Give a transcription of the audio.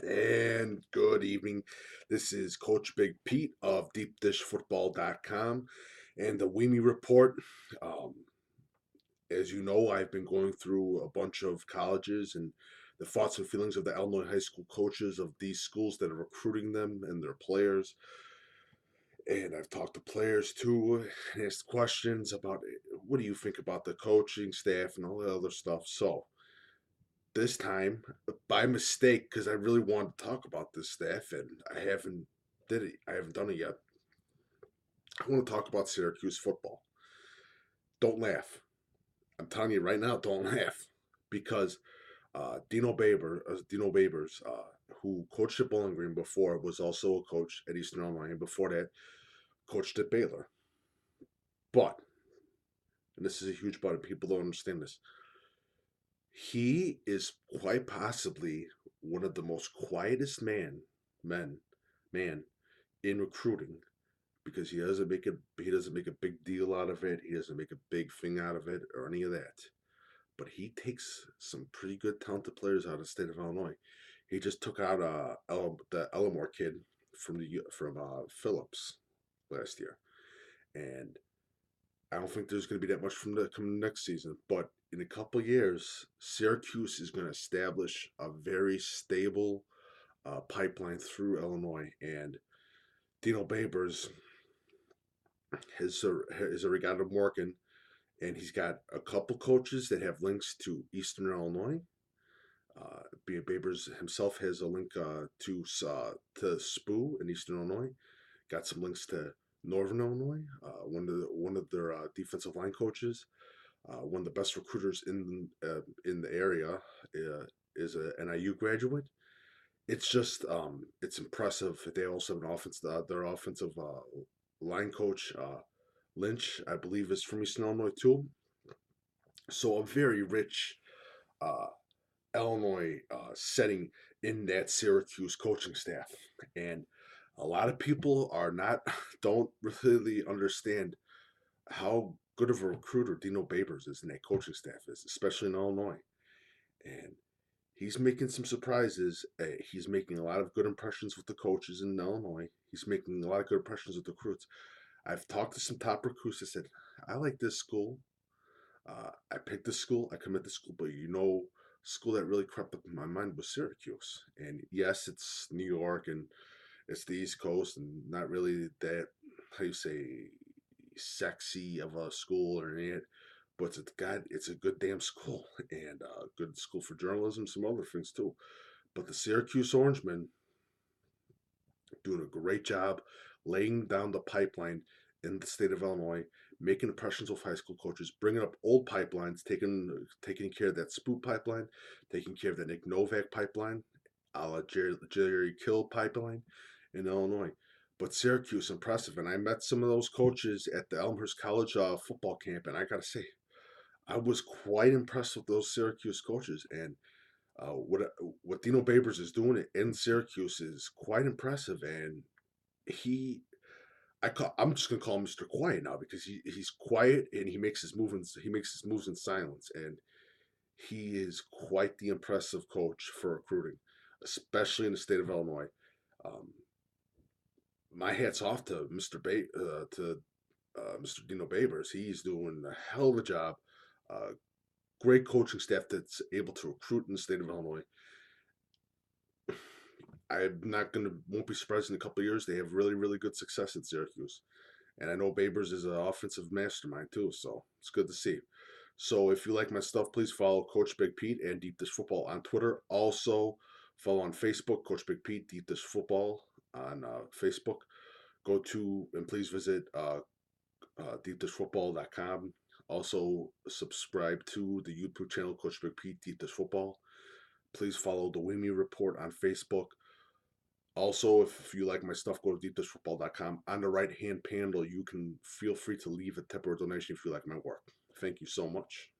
And good evening. This is Coach Big Pete of DeepDishFootball.com and the Weemy Report. Um, as you know, I've been going through a bunch of colleges and the thoughts and feelings of the Illinois high school coaches of these schools that are recruiting them and their players. And I've talked to players too and asked questions about what do you think about the coaching staff and all that other stuff. So, this time by mistake because I really wanted to talk about this staff and I haven't done it yet. I want to talk about Syracuse football. Don't laugh. I'm telling you right now, don't laugh because Dino Babers, who coached at Bowling Green before, was also a coach at Eastern Illinois, and before that, coached at Baylor. But, and this is a huge but, and people don't understand this. He is quite possibly one of the most quietest men, man in recruiting because he doesn't make a big deal out of it. He doesn't make a big thing out of it or any of that. But he takes some pretty good talented players out of the state of Illinois. He just took out the Elmore kid from Phillips last year, and I don't think there's going to be that much from the coming next season. But in a couple years, Syracuse is going to establish a very stable pipeline through Illinois, and Dino Babers has already got him working, and he's got a couple coaches that have links to Eastern Illinois. Being Babers himself has a link to SPU in Eastern Illinois. Got some links to Northern Illinois. One of their defensive line coaches, one of the best recruiters in the area, is a NIU graduate. It's just it's impressive. They also have an their offensive line coach Lynch, I believe, is from Eastern Illinois too. So a very rich uh, Illinois setting in that Syracuse coaching staff, and a lot of people are not don't really understand how good of a recruiter Dino Babers is and that coaching staff is, especially in Illinois. And he's making some surprises. He's making a lot of good impressions with the coaches in Illinois. He's making a lot of good impressions with the recruits. I've talked to some top recruits that said, I like this school. I picked this school. I commit to school. But school that really crept up in my mind was Syracuse. And yes, it's New York and it's the East Coast and not really that, how you say, sexy of a school or anything. But it's a good damn school and a good school for journalism, some other things too. But the Syracuse Orangemen doing a great job laying down the pipeline in the state of Illinois, making impressions with high school coaches, bringing up old pipelines, taking care of that Spoot pipeline, taking care of that Nick Novak pipeline, a la Jerry Kill pipeline in Illinois. But Syracuse, impressive. And I met some of those coaches at the Elmhurst College football camp, and I got to say, I was quite impressed with those Syracuse coaches. And what Dino Babers is doing in Syracuse is quite impressive, and he I'm just gonna call him Mr. Quiet now because he's quiet and he makes his moves in silence, and he is quite the impressive coach for recruiting, especially in the state of Illinois. Um, my hats off to Mr. Dino Babers. He's doing a hell of a job. Great coaching staff that's able to recruit in the state of Illinois. I'm not gonna won't be surprised in a couple of years they have really really good success at Syracuse, and I know Babers is an offensive mastermind too, so it's good to see. So if you like my stuff, please follow Coach Big Pete and Deep Dish Football on Twitter. Also follow on Facebook, Coach Big Pete, Deep Dish Football on Facebook. Go to and please visit deepdishfootball.com. Also subscribe to the YouTube channel Coach Big Pete Deep Dish Football. Please follow the Wimmy Report on Facebook. Also, if you like my stuff, go to deepdishfootball.com. On the right hand panel, you can feel free to leave a tip or donation if you like my work. Thank you so much.